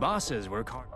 bosses work hard.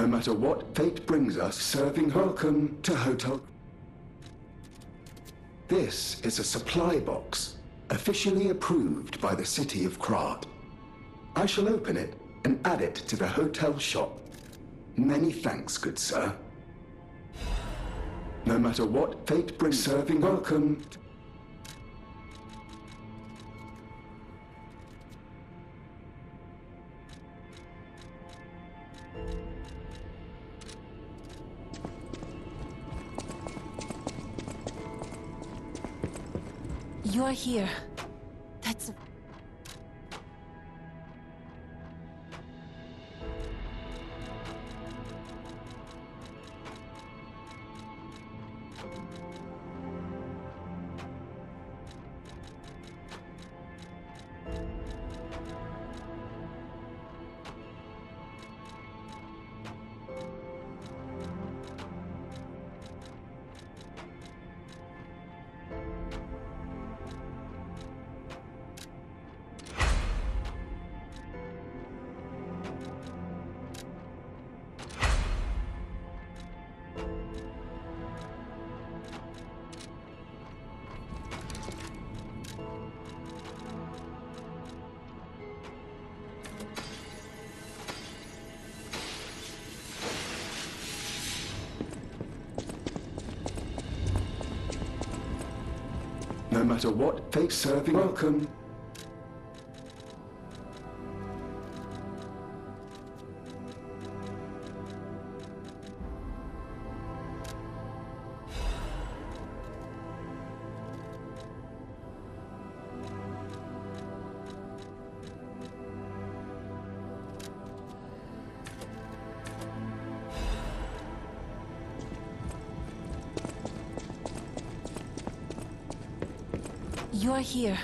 No matter what fate brings us, serving welcome to Hotel. This is a supply box, officially approved by the city of Krat. I shall open it and add it to the hotel shop. Many thanks, good sir. No matter what fate brings, serving welcome. You're here. That's... No matter what fate serving welcome. You're here.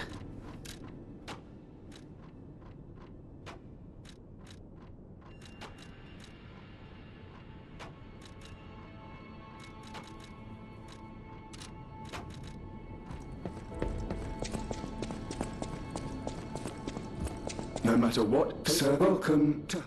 No matter what, sir, welcome to...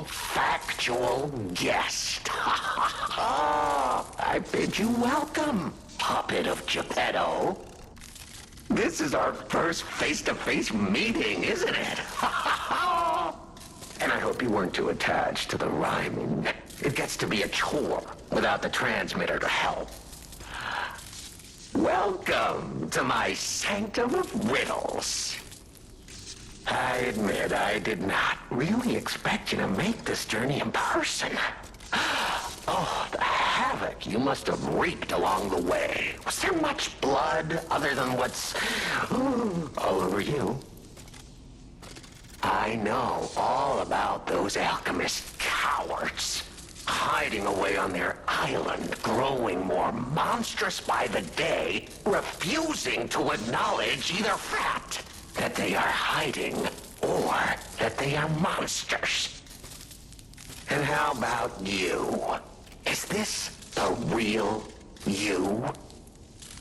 Factual guest. I bid you welcome, puppet of Geppetto. This is our first face-to-face meeting, isn't it? And I hope you weren't too attached to the rhyming. It gets to be a chore without the transmitter to help. Welcome to my sanctum of riddles. I admit I did not really expect you to make this journey in person. Oh, the havoc you must have wreaked along the way. Was there much blood other than what's all over you? I know all about those alchemist cowards. Hiding away on their island, growing more monstrous by the day, refusing to acknowledge either fact that they are hiding, or that they are monsters. And how about you? Is this the real you?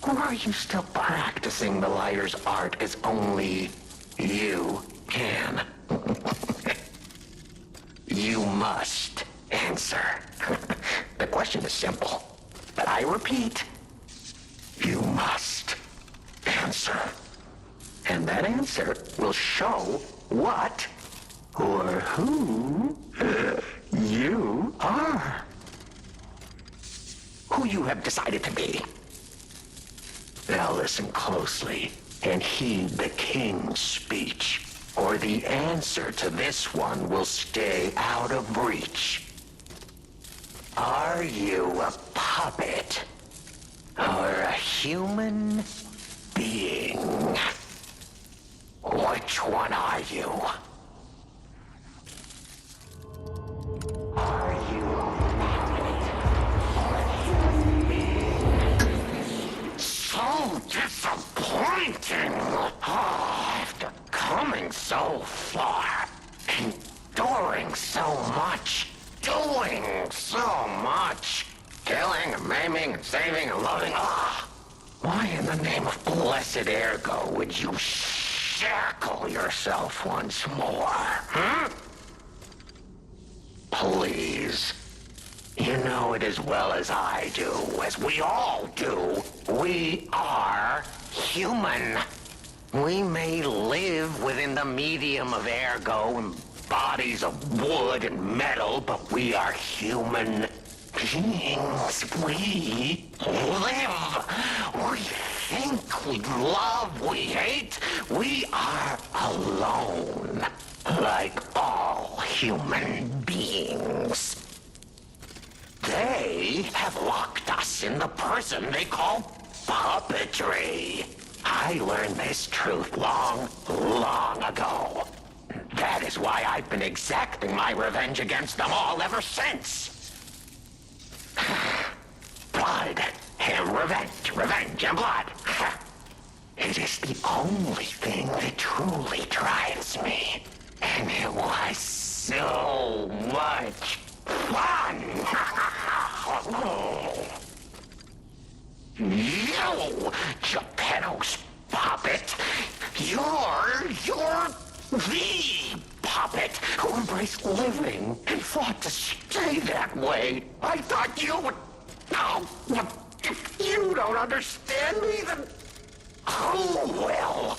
Or are you still practicing the liar's art as only you can? You must answer. The question is simple, but I repeat, you must answer. And that answer will show what or who you are. Who you have decided to be. Now listen closely and heed the king's speech, or the answer to this one will stay out of reach. Are you a puppet or a human being? Which one are you? Are you a puppet or a human being? So disappointing! After coming so far, enduring so much, doing so much, killing and maiming and saving and loving, why in the name of blessed ergo would you shackle yourself once more, Please. You know it as well as I do, as we all do. We are human. We may live within the medium of ergo and bodies of wood and metal, but we are human beings. We live. We think, we love, we hate. We are alone, like all human beings. They have locked us in the prison they call puppetry. I learned this truth long, long ago. That is why I've been exacting my revenge against them all ever since. Blood and revenge, revenge and blood. It is the only thing that truly drives me. And it was so much fun. You, Geppetto's puppet, you're the puppet who embraced living and fought to stay that way. I thought you would... Oh, if you don't understand me, then who will?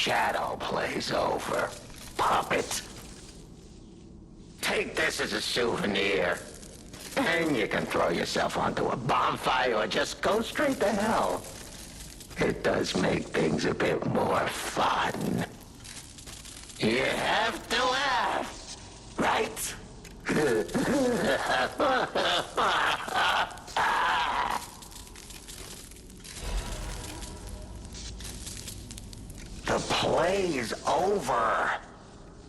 shadow plays over, puppet. Take this as a souvenir. And you can throw yourself onto a bonfire or just go straight to hell. It does make things a bit more fun. You have to laugh, right? The play's over.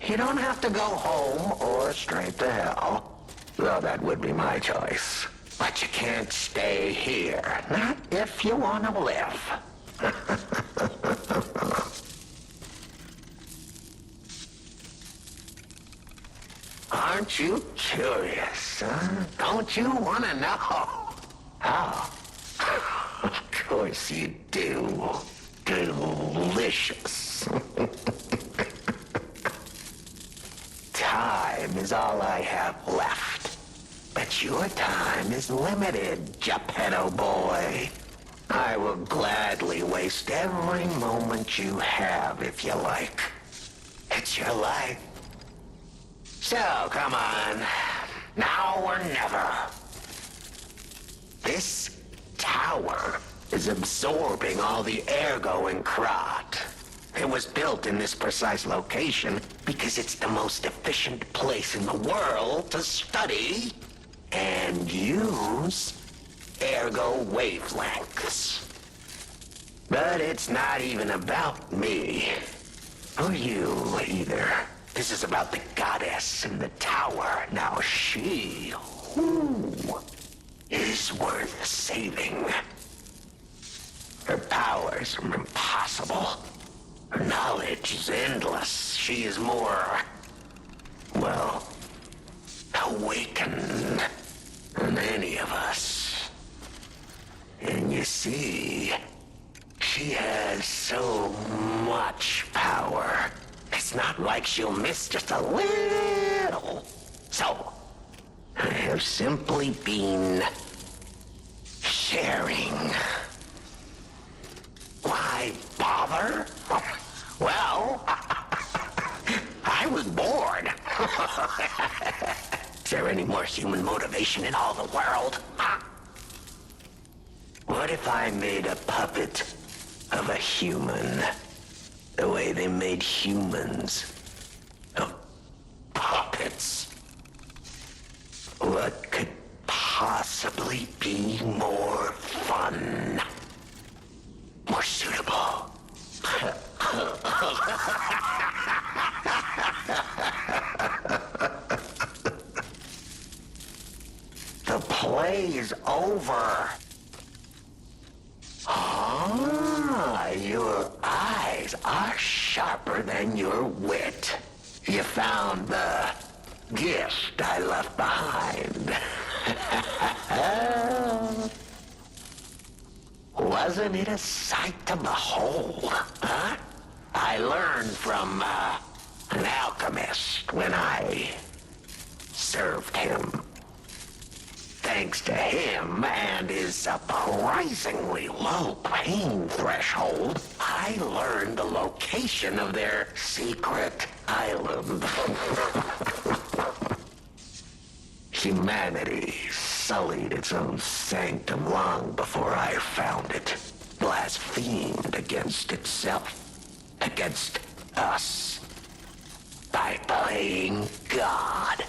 You don't have to go home or straight to hell. Well, that would be my choice. But you can't stay here. Not if you want to live. Aren't you curious, huh? Don't you want to know? Oh. Of course you do. Delicious. Time is all I have left. But your time is limited, Geppetto boy. I will gladly waste every moment you have if you like. It's your life. So, come on. Now or never. This tower is absorbing all the ergo in Krat. It was built in this precise location because it's the most efficient place in the world to study and use ergo wavelengths. But it's not even about me. Or you, either. This is about the goddess in the tower. Now she, is worth saving. Her powers are impossible. Her knowledge is endless. She is more, well, awakened than any of us. And you see, she has so much power. It's not like she'll miss just a little. So, I have simply been sharing. Why bother? Well, I was bored. Is there any more human motivation in all the world? What if I made a puppet of a human? The way they made humans of puppets. What could possibly be more fun? More suitable? The play is over. Ah, your eyes are sharper than your wit. You found the gift I left behind. Wasn't it a sight to behold, huh? I learned from an alchemist when I served him. Thanks to him and his surprisingly low pain threshold, I learned the location of their secret island. Humanity sullied its own sanctum long before I found it, blasphemed against itself, against us, by playing God.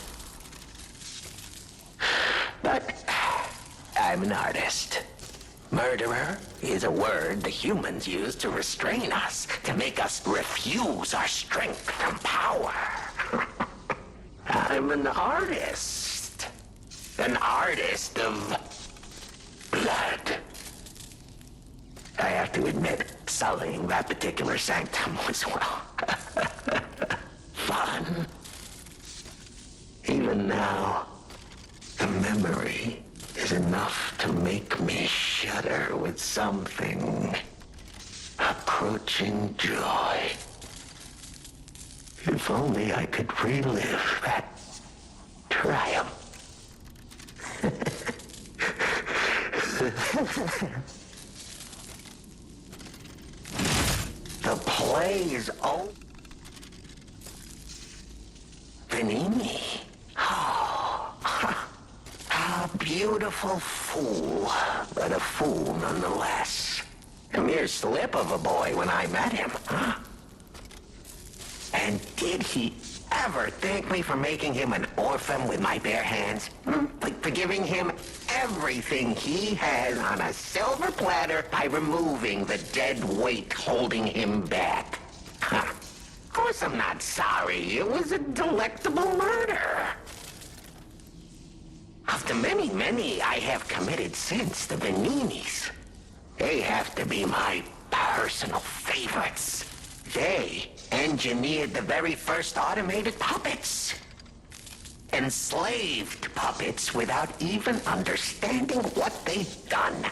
But I'm an artist. Murderer is a word the humans use to restrain us, to make us refuse our strength and power. I'm an artist. An artist of blood. I have to admit, sullying that particular sanctum was, well, fun. Even now, the memory is enough to make me shudder with something approaching joy. If only I could relive that triumph. The play's over. Panini. Oh, a beautiful fool, but a fool nonetheless. A mere slip of a boy when I met him, huh? And did he ever thank me for making him an orphan with my bare hands? Like for giving him everything he has on a silver platter by removing the dead weight holding him back. Huh. Of course I'm not sorry. It was a delectable murder. Of the many I have committed since, the Beninis, they have to be my personal favorites. They engineered the very first automated puppets. Enslaved puppets without even understanding what they'd done.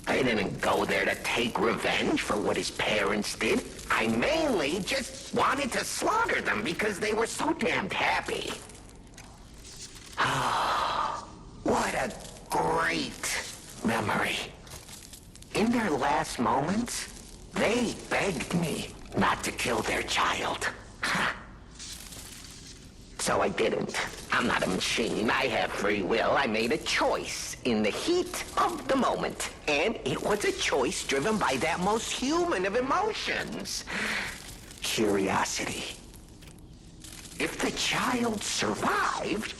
I didn't go there to take revenge for what his parents did. I mainly just wanted to slaughter them because they were so damned happy. Oh, what a great memory. In their last moments, they begged me not to kill their child. So I didn't. I'm not a machine. I have free will. I made a choice in the heat of the moment. And it was a choice driven by that most human of emotions. Curiosity. If the child survived,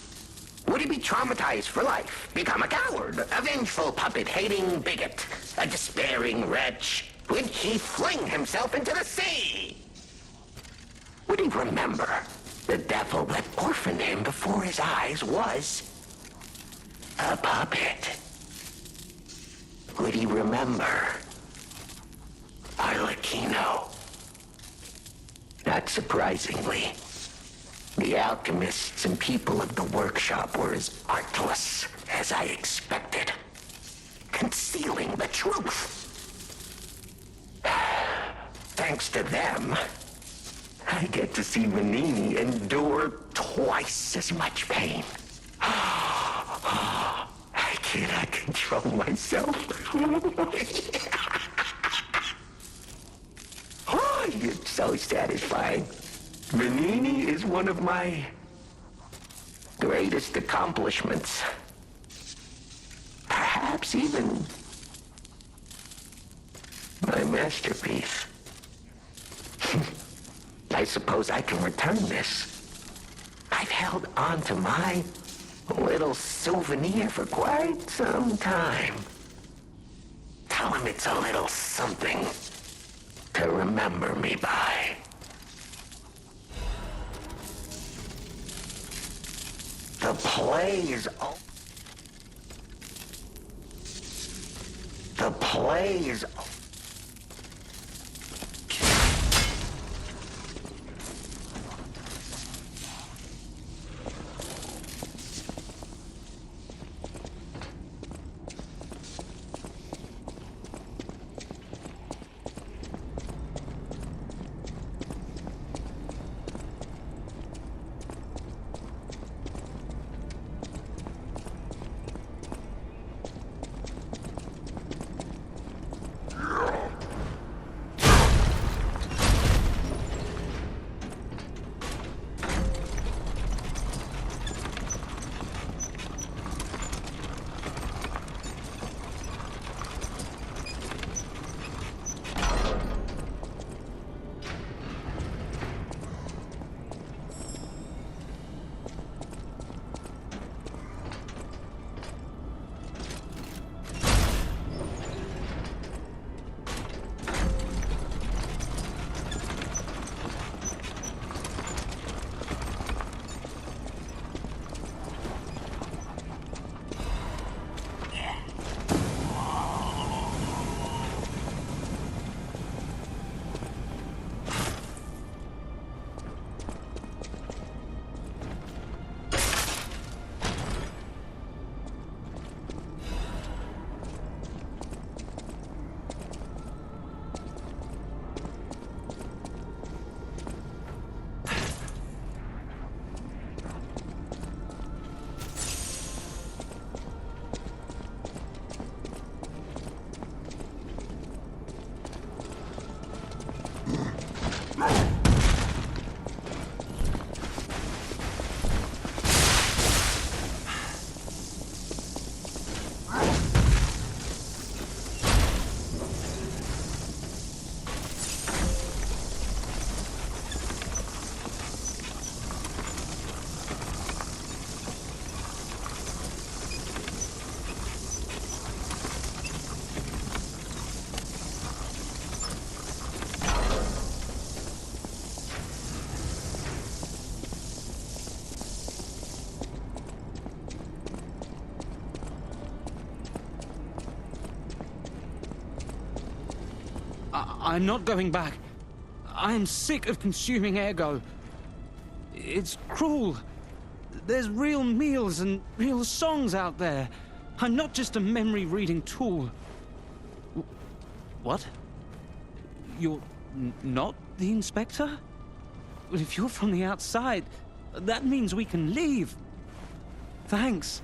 would he be traumatized for life? Become a coward, a vengeful puppet-hating bigot, a despairing wretch? Would he fling himself into the sea? Would he remember the devil that orphaned him before his eyes was a puppet? Would he remember Arlecchino? Not surprisingly, the alchemists and people of the workshop were as artless as I expected, concealing the truth. Thanks to them, I get to see Manini endure twice as much pain. I cannot control myself. Oh, it's so satisfying. Manini is one of my greatest accomplishments. Perhaps even my masterpiece. I suppose I can return this. I've held on to my little souvenir for quite some time. Tell him it's a little something to remember me by. The play is over. The play is over. I'm not going back. I am sick of consuming ergo. It's cruel. There's real meals and real songs out there. I'm not just a memory-reading tool. What? You're not the inspector? Well, if you're from the outside, that means we can leave. Thanks.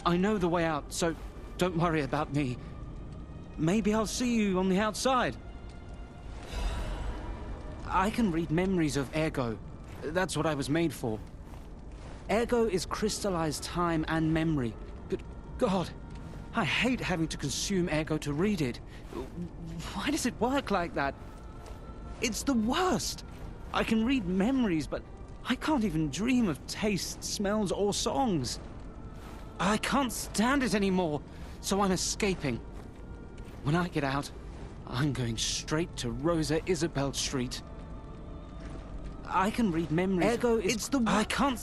I know the way out, so don't worry about me. Maybe I'll see you on the outside. I can read memories of ergo. That's what I was made for. Ergo is crystallized time and memory. But God, I hate having to consume ergo to read it. Why does it work like that? It's the worst. I can read memories, but I can't even dream of tastes, smells, or songs. I can't stand it anymore, so I'm escaping. When I get out, I'm going straight to Rosa Isabel Street. I can read memories. Ergo is... It's the... I can't...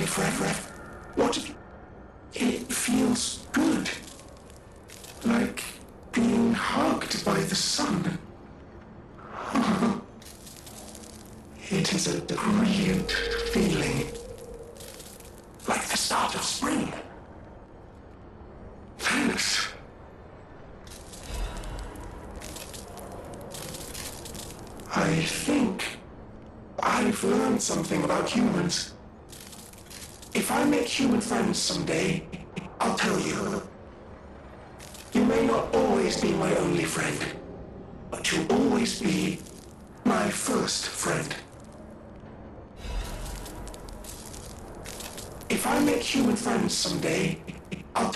only friend. What if it feels good? Like being hugged by the sun. It is a brilliant feeling. Like the start of spring. Thanks. I think I've learned something about humans. If I make human friends someday, I'll tell you. You may not always be my only friend, but you'll always be my first friend. If I make human friends someday,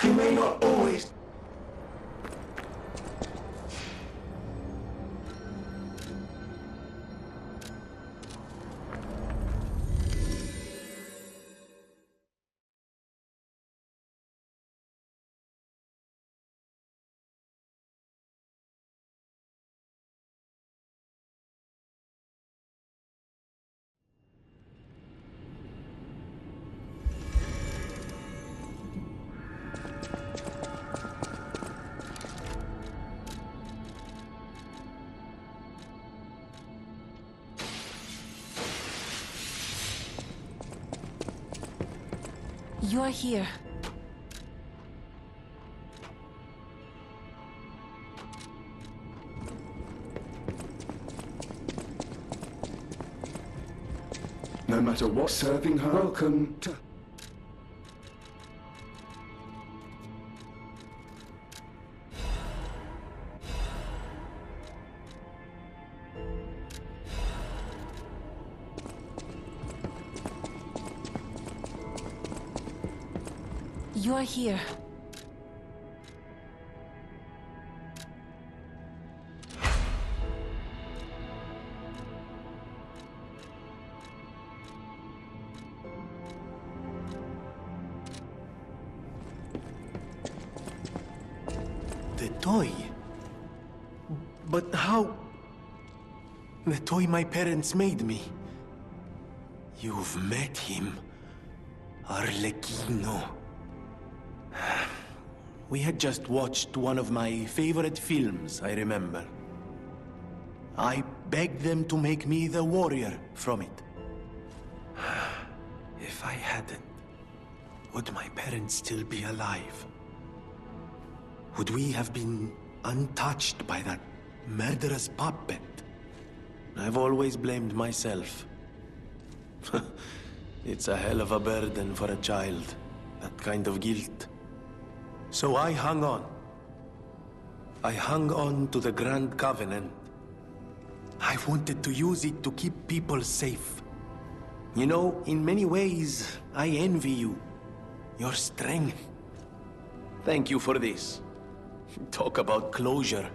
you may not always... You're here. No matter what, serving her. Welcome to... You're here. The toy? But how? The toy my parents made me. You've met him. Arlecchino. We had just watched one of my favorite films, I remember. I begged them to make me the warrior from it. If I hadn't, would my parents still be alive? Would we have been untouched by that murderous puppet? I've always blamed myself. It's a hell of a burden for a child, that kind of guilt. So I hung on. I hung on to the Grand Covenant. I wanted to use it to keep people safe. You know, in many ways, I envy you. Your strength. Thank you for this. Talk about closure.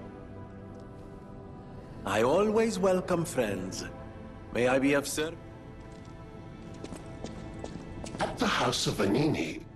I always welcome friends. May I be of service? At the House of Vanini.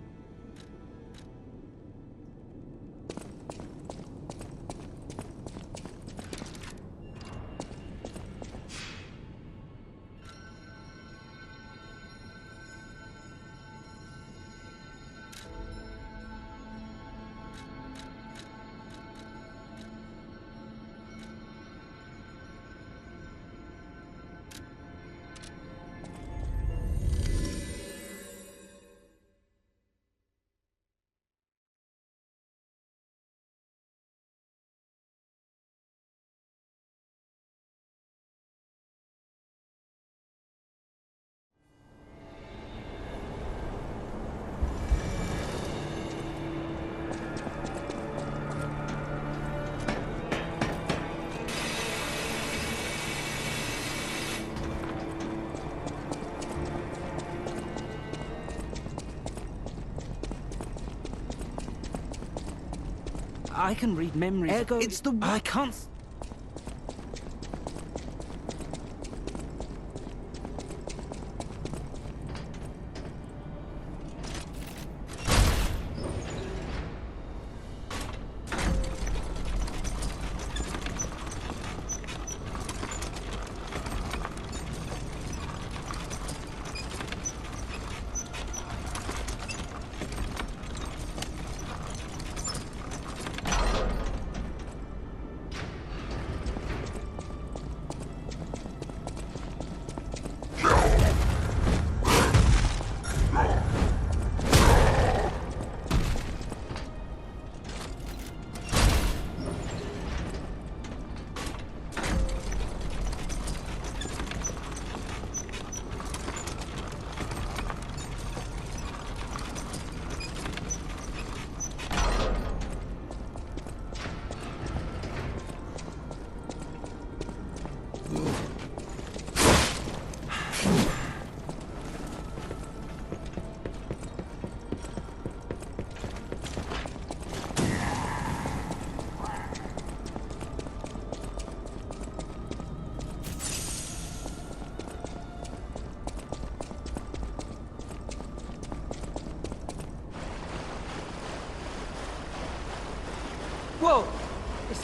I can read memories. Ergo, it's the... I can't...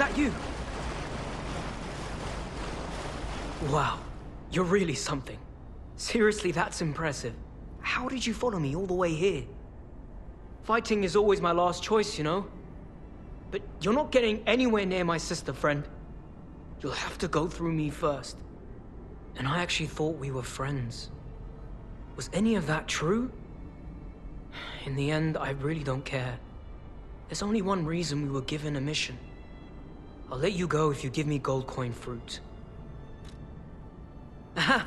that you? Wow, you're really something. Seriously, that's impressive. How did you follow me all the way here? Fighting is always my last choice, you know? But you're not getting anywhere near my sister, friend. You'll have to go through me first. And I actually thought we were friends. Was any of that true? In the end, I really don't care. There's only one reason we were given a mission. I'll let you go if you give me gold coin fruit. Aha!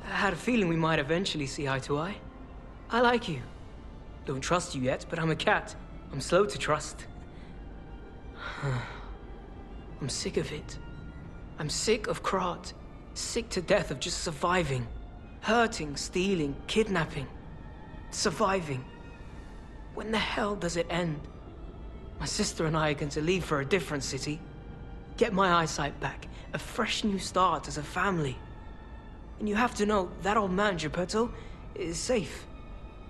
I had a feeling we might eventually see eye to eye. I like you. Don't trust you yet, but I'm a cat. I'm slow to trust. I'm sick of it. I'm sick of Krat. Sick to death of just surviving. Hurting, stealing, kidnapping. Surviving. When the hell does it end? My sister and I are going to leave for a different city. Get my eyesight back. A fresh new start as a family. And you have to know, that old man, Geppetto, is safe.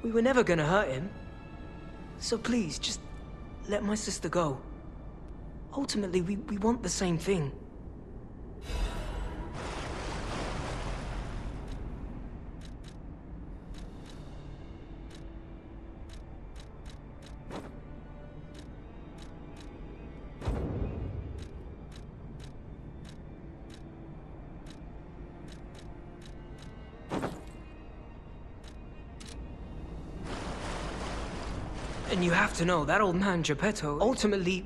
We were never gonna hurt him. So please, just let my sister go. Ultimately, we want the same thing. And you have to know, that old man, Geppetto, ultimately...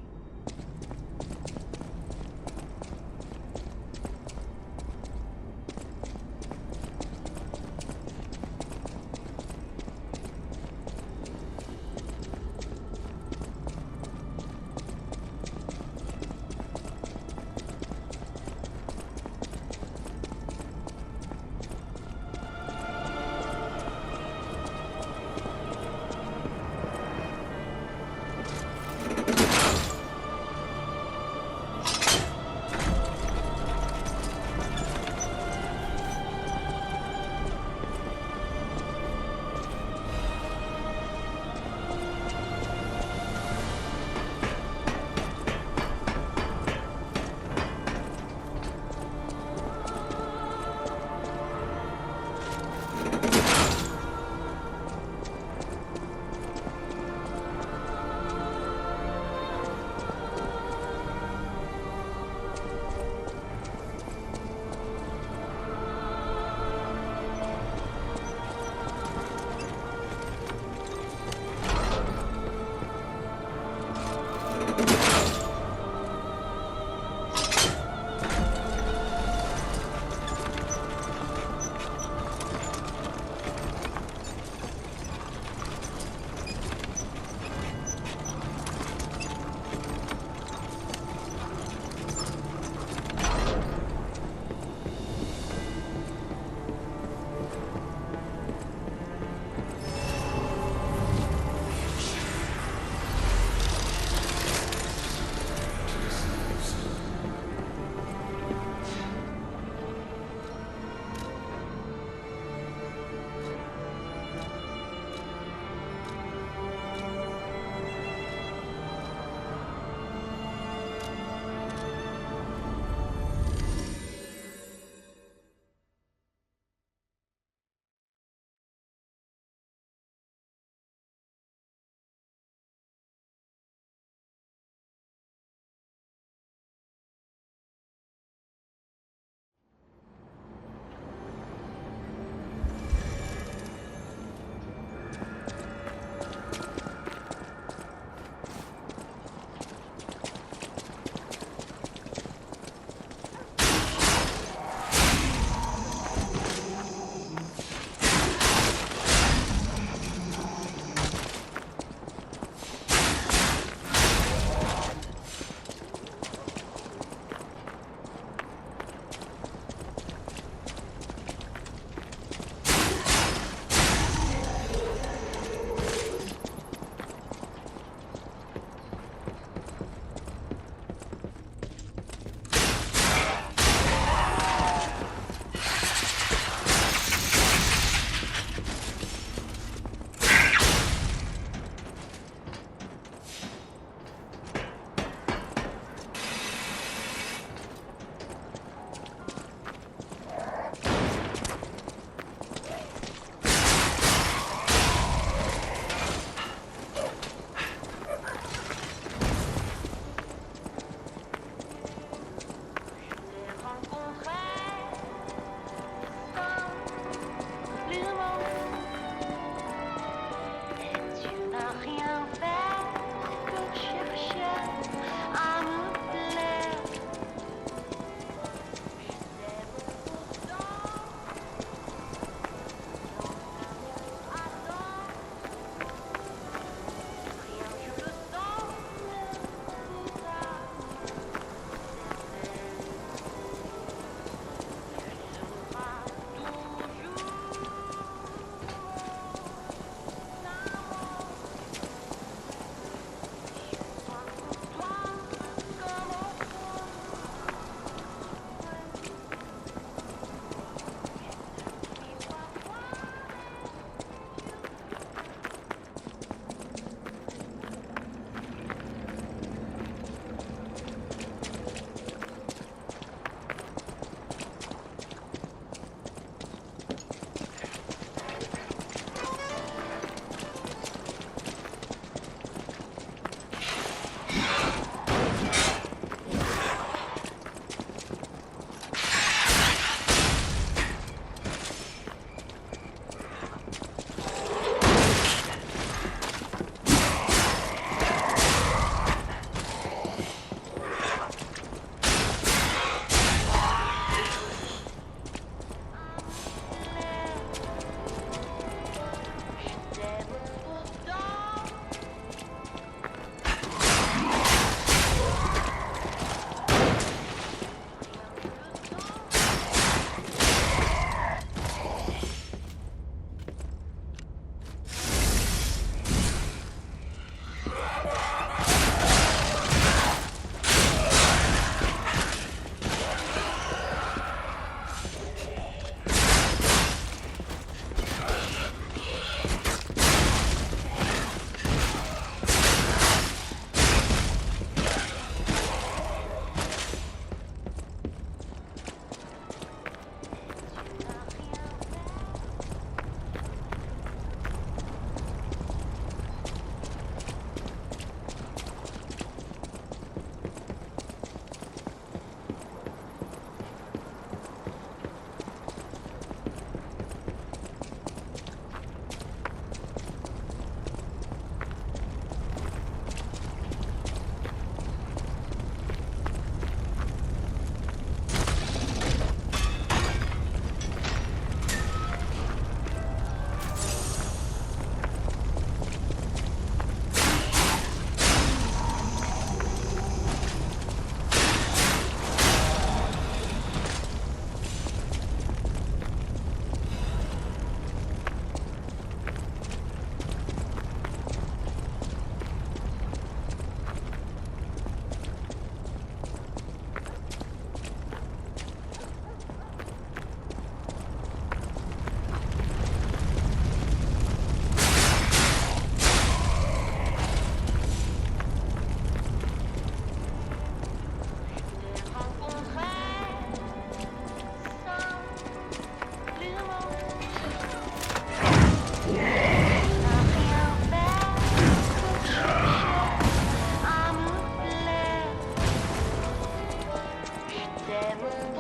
devil